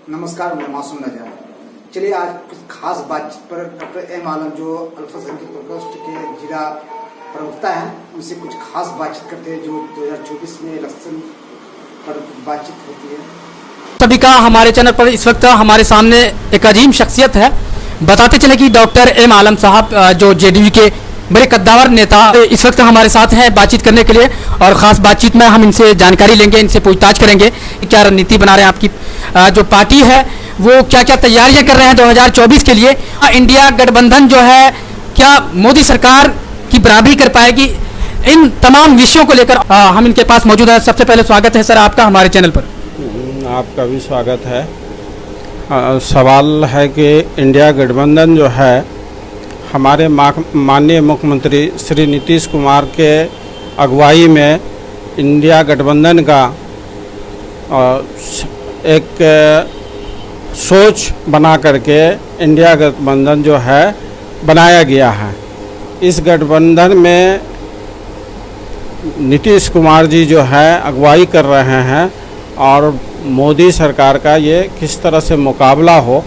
नमस्कार, मैं मासूम नजर। चलिए आज कुछ खास बातचीत पर डॉक्टर एम आलम जो अल्पसंख्यक प्रकोष्ठ के जिला प्रवक्ता हैं उनसे कुछ खास बातचीत करते हैं जो 2024 में इलेक्शन पर बातचीत होती है। सभी का हमारे चैनल पर इस वक्त हमारे सामने एक अजीम शख्सियत है। बताते चले कि डॉक्टर एम आलम साहब जो जेडीयू के बड़े कद्दावर नेता इस वक्त हमारे साथ हैं बातचीत करने के लिए, और ख़ास बातचीत में हम इनसे जानकारी लेंगे, इनसे पूछताछ करेंगे कि क्या रणनीति बना रहे हैं आपकी जो पार्टी है, वो क्या क्या तैयारियां कर रहे हैं 2024 के लिए। इंडिया गठबंधन जो है क्या मोदी सरकार की बराबरी कर पाएगी, इन तमाम विषयों को लेकर हम इनके पास मौजूद है। सबसे पहले स्वागत है सर आपका हमारे चैनल पर। आपका भी स्वागत है। सवाल है कि इंडिया गठबंधन जो है हमारे माननीय मुख्यमंत्री श्री नीतीश कुमार के अगुवाई में इंडिया गठबंधन का एक सोच बना करके इंडिया गठबंधन जो है बनाया गया है। इस गठबंधन में नीतीश कुमार जी जो है अगुवाई कर रहे हैं और मोदी सरकार का ये किस तरह से मुकाबला हो,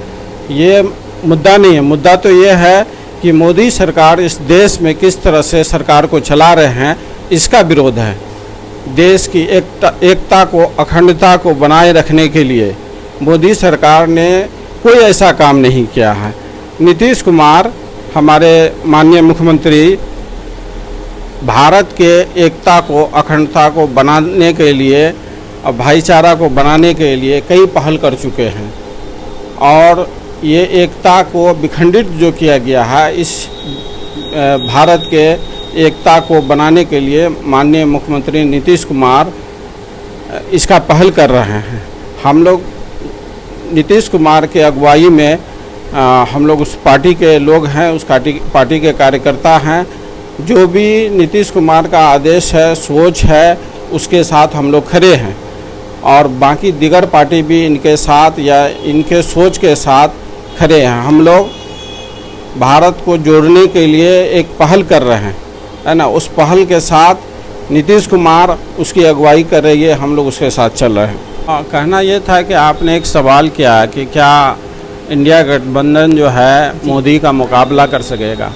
ये मुद्दा नहीं है। मुद्दा तो ये है कि मोदी सरकार इस देश में किस तरह से सरकार को चला रहे हैं, इसका विरोध है। देश की एकता को, अखंडता को बनाए रखने के लिए मोदी सरकार ने कोई ऐसा काम नहीं किया है। नीतीश कुमार हमारे माननीय मुख्यमंत्री भारत के एकता को, अखंडता को बनाने के लिए और भाईचारा को बनाने के लिए कई पहल कर चुके हैं, और ये एकता को विखंडित जो किया गया है, इस भारत के एकता को बनाने के लिए माननीय मुख्यमंत्री नीतीश कुमार इसका पहल कर रहे हैं। हम लोग नीतीश कुमार के अगुवाई में हम लोग उस पार्टी के लोग हैं, उस पार्टी के कार्यकर्ता हैं। जो भी नीतीश कुमार का आदेश है, सोच है, उसके साथ हम लोग खड़े हैं, और बाकी दीगर पार्टी भी इनके साथ या इनके सोच के साथ खड़े हैं। हम लोग भारत को जोड़ने के लिए एक पहल कर रहे हैं, है ना। उस पहल के साथ नीतीश कुमार उसकी अगुवाई कर रही है, हम लोग उसके साथ चल रहे हैं। कहना ये था कि आपने एक सवाल किया कि क्या इंडिया गठबंधन जो है मोदी का मुकाबला कर सकेगा।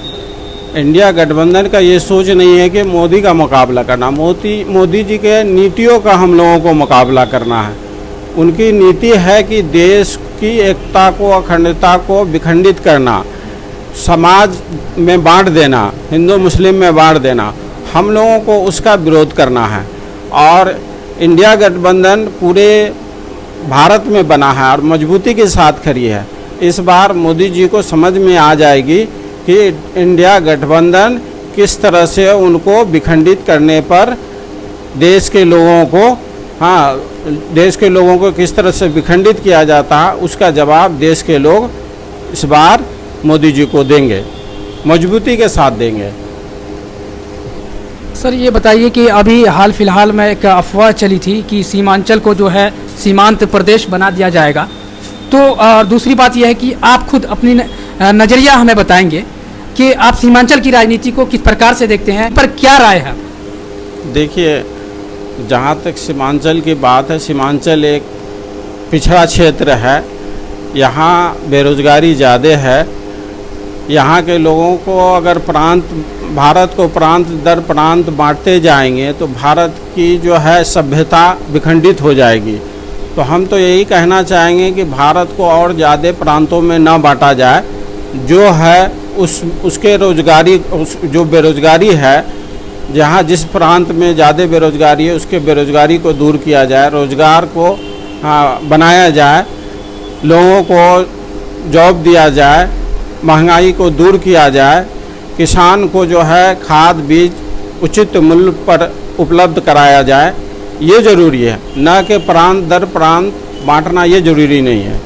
इंडिया गठबंधन का ये सोच नहीं है कि मोदी का मुकाबला करना, मोदी जी के नीतियों का हम लोगों को मुकाबला करना है। उनकी नीति है कि देश की एकता को, अखंडता को विखंडित करना, समाज में बांट देना, हिंदू मुस्लिम में बांट देना, हम लोगों को उसका विरोध करना है। और इंडिया गठबंधन पूरे भारत में बना है और मजबूती के साथ खड़ी है। इस बार मोदी जी को समझ में आ जाएगी कि इंडिया गठबंधन किस तरह से उनको विखंडित करने पर देश के लोगों को, देश के लोगों को किस तरह से विखंडित किया जाता है, उसका जवाब देश के लोग इस बार मोदी जी को देंगे, मजबूती के साथ देंगे। सर ये बताइए कि अभी हाल फिलहाल में एक अफवाह चली थी कि सीमांचल को जो है सीमांत प्रदेश बना दिया जाएगा, तो दूसरी बात यह है कि आप खुद अपनी नज़रिया हमें बताएंगे कि आप सीमांचल की राजनीति को किस प्रकार से देखते हैं, पर क्या राय है। देखिए, जहाँ तक सीमांचल की बात है, सीमांचल एक पिछड़ा क्षेत्र है, यहाँ बेरोजगारी ज़्यादा है। यहाँ के लोगों को अगर भारत को प्रांत दर प्रांत बांटते जाएंगे तो भारत की जो है सभ्यता विखंडित हो जाएगी। तो हम तो यही कहना चाहेंगे कि भारत को और ज़्यादा प्रांतों में न बांटा जाए, जो है उसके जो बेरोजगारी है, जहाँ जिस प्रांत में ज़्यादा बेरोजगारी है उसके बेरोजगारी को दूर किया जाए, रोज़गार को बनाया जाए, लोगों को जॉब दिया जाए, महंगाई को दूर किया जाए, किसान को जो है खाद बीज उचित मूल्य पर उपलब्ध कराया जाए। ये ज़रूरी है, न कि प्रांत दर प्रांत बांटना ये ज़रूरी नहीं है।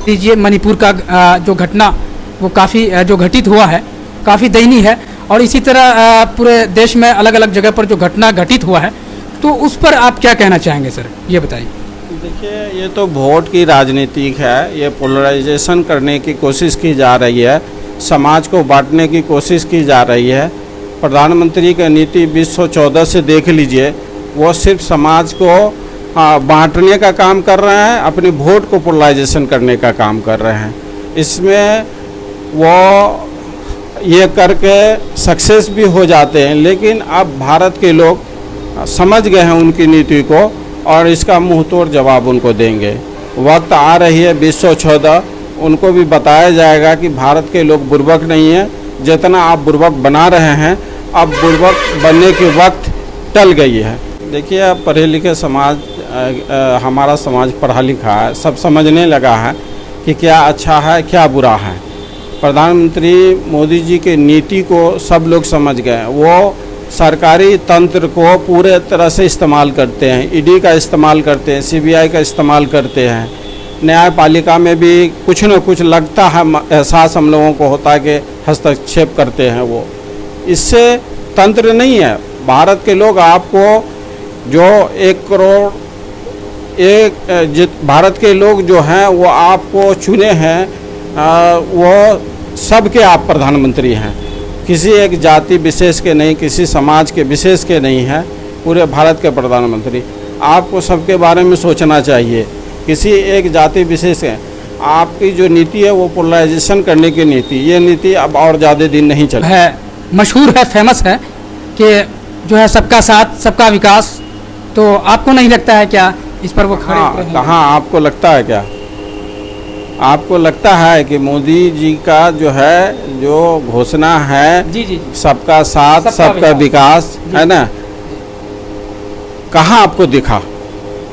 लीजिए, मणिपुर का जो घटना वो काफ़ी जो घटित हुआ है काफ़ी दयनीय है, और इसी तरह पूरे देश में अलग अलग जगह पर जो घटना घटित हुआ है, तो उस पर आप क्या कहना चाहेंगे सर, ये बताइए। देखिए, ये तो वोट की राजनीति है, ये पोलराइजेशन करने की कोशिश की जा रही है, समाज को बांटने की कोशिश की जा रही है। प्रधानमंत्री की नीति 2014 से देख लीजिए, वो सिर्फ समाज को बांटने का काम कर रहे हैं, अपनी वोट को पोलराइजेशन करने का काम कर रहे हैं। इसमें वो ये करके सक्सेस भी हो जाते हैं, लेकिन अब भारत के लोग समझ गए हैं उनकी नीति को और इसका मुंह तोड़ जवाब उनको देंगे। वक्त आ रही है 2014, उनको भी बताया जाएगा कि भारत के लोग बुर्बक नहीं हैं। जितना आप बुर्बक बना रहे हैं, अब बुर्बक बनने के वक्त टल गई है। देखिए, अब पढ़े लिखे समाज, हमारा समाज पढ़ा लिखा है, सब समझने लगा है कि क्या अच्छा है क्या बुरा है। प्रधानमंत्री मोदी जी के नीति को सब लोग समझ गए। वो सरकारी तंत्र को पूरे तरह से इस्तेमाल करते हैं, ईडी का इस्तेमाल करते हैं, सीबीआई का इस्तेमाल करते हैं। न्यायपालिका में भी कुछ न कुछ लगता है, एहसास हम लोगों को होता है कि हस्तक्षेप करते हैं वो। इससे तंत्र नहीं है। भारत के लोग आपको जो 1 करोड़ भारत के लोग जो हैं वो आपको चुने हैं, वो सबके आप प्रधानमंत्री हैं। किसी एक जाति विशेष के नहीं, किसी समाज के विशेष के नहीं हैं, पूरे भारत के प्रधानमंत्री। आपको सबके बारे में सोचना चाहिए, किसी एक जाति विशेष है। आपकी जो नीति है वो पोलराइजेशन करने की नीति, ये नीति अब और ज़्यादा दिन नहीं चले है। मशहूर है, फेमस है कि जो है सबका साथ सबका विकास। तो आपको नहीं लगता है क्या इस पर वो खड़े उतरे हैं? कहाँ आपको लगता है क्या? आपको लगता है कि मोदी जी का जो है जो घोषणा है जी सबका साथ सबका विकास है ना, कहाँ आपको दिखा?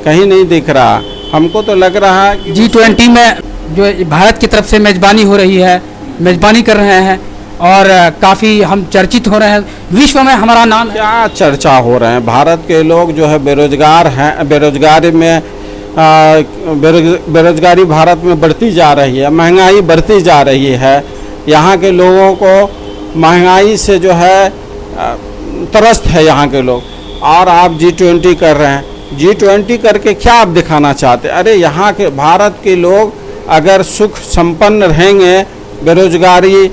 कहीं नहीं दिख रहा। हमको तो लग रहा है कि G20 में जो भारत की तरफ से मेजबानी हो रही है, मेजबानी कर रहे हैं और काफ़ी हम चर्चित हो रहे हैं, विश्व में हमारा नाम है। क्या चर्चा हो रहे हैं? भारत के लोग जो है बेरोजगार हैं, बेरोजगारी भारत में बढ़ती जा रही है, महंगाई बढ़ती जा रही है। यहाँ के लोगों को महंगाई से जो है त्रस्त है यहाँ के लोग, और आप G20 कर रहे हैं। G20 करके क्या आप दिखाना चाहते? अरे यहाँ के भारत के लोग अगर सुख संपन्न रहेंगे, बेरोजगारी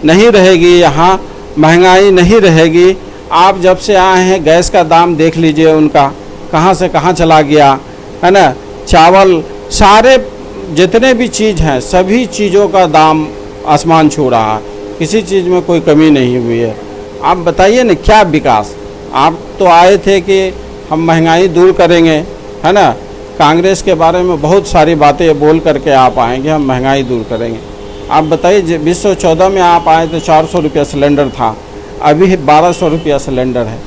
नहीं रहेगी, यहाँ महंगाई नहीं रहेगी। आप जब से आए हैं गैस का दाम देख लीजिए उनका कहाँ से कहाँ चला गया है ना। चावल, सारे जितने भी चीज़ हैं सभी चीज़ों का दाम आसमान छू रहा है, किसी चीज़ में कोई कमी नहीं हुई है। आप बताइए ना क्या विकास? आप तो आए थे कि हम महंगाई दूर करेंगे है ना, कांग्रेस के बारे में बहुत सारी बातें बोल करके आप आएंगे हम महंगाई दूर करेंगे। आप बताइए 2014 में आप आए तो 400 रुपया सिलेंडर था, अभी 1200 रुपया सिलेंडर है।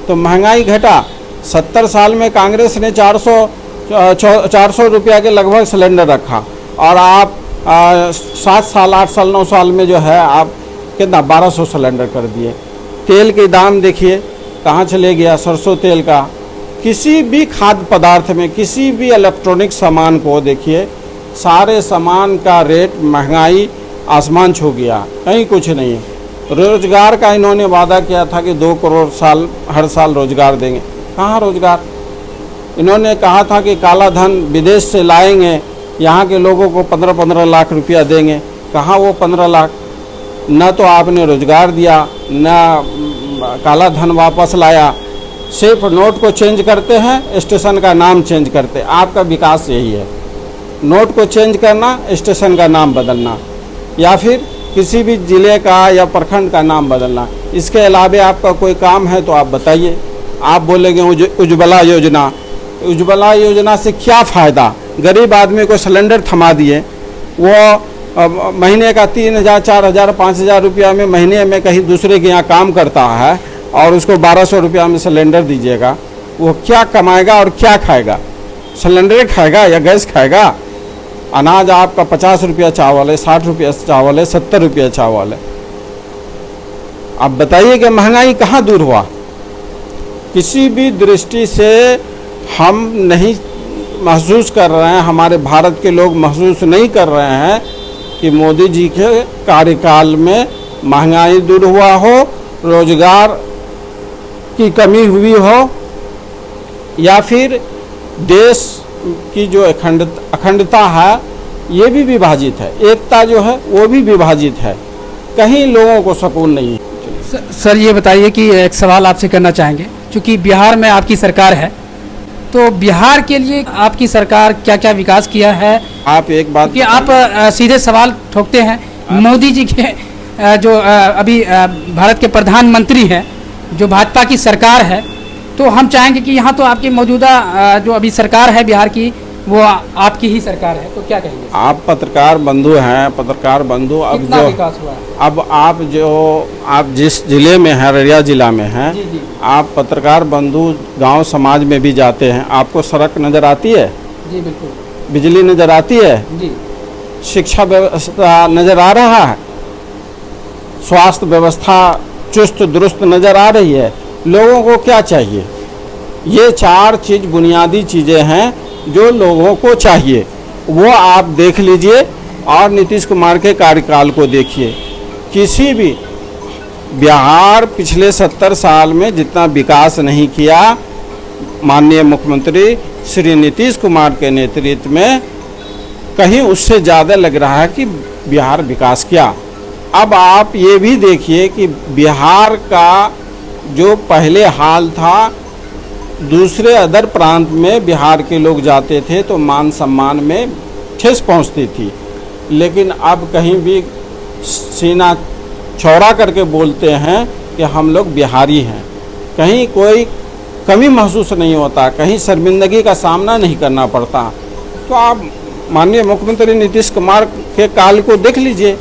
तो महंगाई घटा। 70 साल में कांग्रेस ने 400 रुपया के लगभग सिलेंडर रखा, और आप 7 साल 8 साल 9 साल में जो है आप कितना 1200 सिलेंडर कर दिए। तेल के दाम देखिए कहाँ चले गया, सरसों तेल का। किसी भी खाद्य पदार्थ में, किसी भी इलेक्ट्रॉनिक सामान को देखिए, सारे सामान का रेट महंगाई आसमान छू गया, कहीं कुछ नहीं है। रोजगार का इन्होंने वादा किया था कि 2 करोड़ हर साल रोजगार देंगे, कहाँ रोजगार? इन्होंने कहा था कि काला धन विदेश से लाएंगे, यहाँ के लोगों को 15-15 लाख रुपया देंगे, कहाँ वो 15 लाख? न तो आपने रोजगार दिया, न काला धन वापस लाया। सिर्फ नोट को चेंज करते हैं, स्टेशन का नाम चेंज करते हैं। आपका विकास यही है, नोट को चेंज करना, स्टेशन का नाम बदलना, या फिर किसी भी ज़िले का या प्रखंड का नाम बदलना। इसके अलावा आपका कोई काम है तो आप बताइए। आप बोलेंगे उज्ज्वला योजना, उज्ज्वला योजना से क्या फ़ायदा? गरीब आदमी को सिलेंडर थमा दिए, वो महीने का 3,000 4,000 5,000 रुपया में महीने में कहीं दूसरे के यहाँ काम करता है, और उसको 1200 रुपया में सिलेंडर दीजिएगा, वो क्या कमाएगा और क्या खाएगा? सिलेंडर खाएगा या गैस खाएगा? अनाज आपका 50 रुपया चावल है, 60 रुपया चावल है, 70 रुपया चावल है। आप बताइए कि महंगाई कहाँ दूर हुआ? किसी भी दृष्टि से हम नहीं महसूस कर रहे हैं, हमारे भारत के लोग महसूस नहीं कर रहे हैं कि मोदी जी के कार्यकाल में महंगाई दूर हुआ हो, रोजगार की कमी हुई हो, या फिर देश की जो अखंडता है ये भी विभाजित है, एकता जो है वो भी विभाजित है, कहीं लोगों को सुकून नहीं है। सर ये बताइए कि एक सवाल आपसे करना चाहेंगे, क्योंकि बिहार में आपकी सरकार है तो बिहार के लिए आपकी सरकार क्या क्या विकास किया है? आप एक बात कि आप सीधे सवाल ठोकते हैं, मोदी जी के जो अभी भारत के प्रधानमंत्री हैं, जो भाजपा की सरकार है, तो हम चाहेंगे कि यहाँ तो आपकी मौजूदा जो अभी सरकार है बिहार की, वो आपकी ही सरकार है, तो क्या कहेंगे? आप पत्रकार बंधु हैं, पत्रकार बंधु अब कितना जो विकास हुआ है? अब आप जिस जिले में हैं, अररिया जिला में हैं, जी जी आप पत्रकार बंधु गांव समाज में भी जाते हैं, आपको सड़क नज़र आती है, जी बिल्कुल, बिजली नज़र आती है, जी शिक्षा व्यवस्था नज़र आ रहा है, स्वास्थ्य व्यवस्था चुस्त दुरुस्त नज़र आ रही है। लोगों को क्या चाहिए? ये 4 चीज़ बुनियादी चीज़ें हैं जो लोगों को चाहिए, वो आप देख लीजिए और नीतीश कुमार के कार्यकाल को देखिए। किसी भी बिहार पिछले 70 साल में जितना विकास नहीं किया, माननीय मुख्यमंत्री श्री नीतीश कुमार के नेतृत्व में कहीं उससे ज़्यादा लग रहा है कि बिहार विकास किया। अब आप ये भी देखिए कि बिहार का जो पहले हाल था, दूसरे अदर प्रांत में बिहार के लोग जाते थे तो मान सम्मान में ठेस पहुंचती थी, लेकिन अब कहीं भी सीना चौड़ा करके बोलते हैं कि हम लोग बिहारी हैं, कहीं कोई कमी महसूस नहीं होता, कहीं शर्मिंदगी का सामना नहीं करना पड़ता। तो आप माननीय मुख्यमंत्री नीतीश कुमार के काल को देख लीजिए,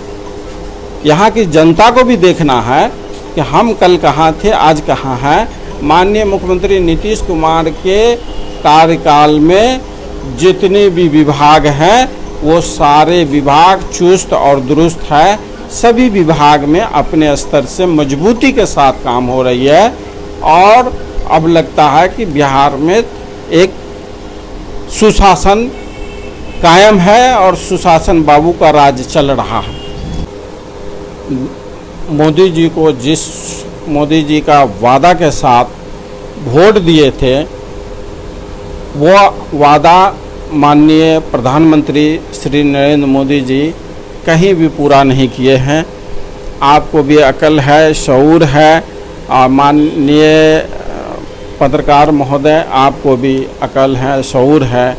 यहाँ की जनता को भी देखना है कि हम कल कहाँ थे, आज कहाँ हैं। माननीय मुख्यमंत्री नीतीश कुमार के कार्यकाल में जितने भी विभाग हैं वो सारे विभाग चुस्त और दुरुस्त है, सभी विभाग में अपने स्तर से मजबूती के साथ काम हो रही है और अब लगता है कि बिहार में एक सुशासन कायम है और सुशासन बाबू का राज चल रहा है। मोदी जी का वादा के साथ वोट दिए थे, वो वादा माननीय प्रधानमंत्री श्री नरेंद्र मोदी जी कहीं भी पूरा नहीं किए हैं। आपको भी अकल है, शऊर है, और माननीय पत्रकार महोदय आपको भी अकल है, शऊर है।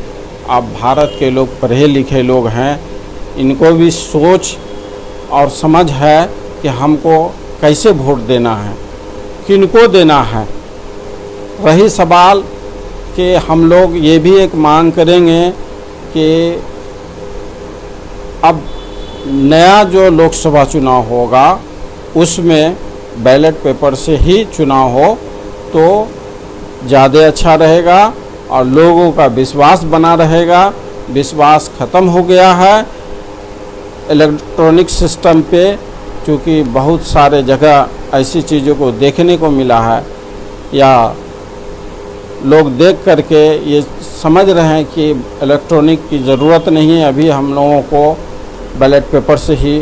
आप भारत के लोग पढ़े लिखे लोग हैं, इनको भी सोच और समझ है कि हमको कैसे वोट देना है, किनको देना है। रही सवाल कि हम लोग ये भी एक मांग करेंगे कि अब नया जो लोकसभा चुनाव होगा उसमें बैलेट पेपर से ही चुनाव हो तो ज़्यादा अच्छा रहेगा और लोगों का विश्वास बना रहेगा। विश्वास ख़त्म हो गया है इलेक्ट्रॉनिक सिस्टम पे, क्योंकि बहुत सारे जगह ऐसी चीज़ों को देखने को मिला है या लोग देख करके ये समझ रहे हैं कि इलेक्ट्रॉनिक की ज़रूरत नहीं है, अभी हम लोगों को बैलेट पेपर से ही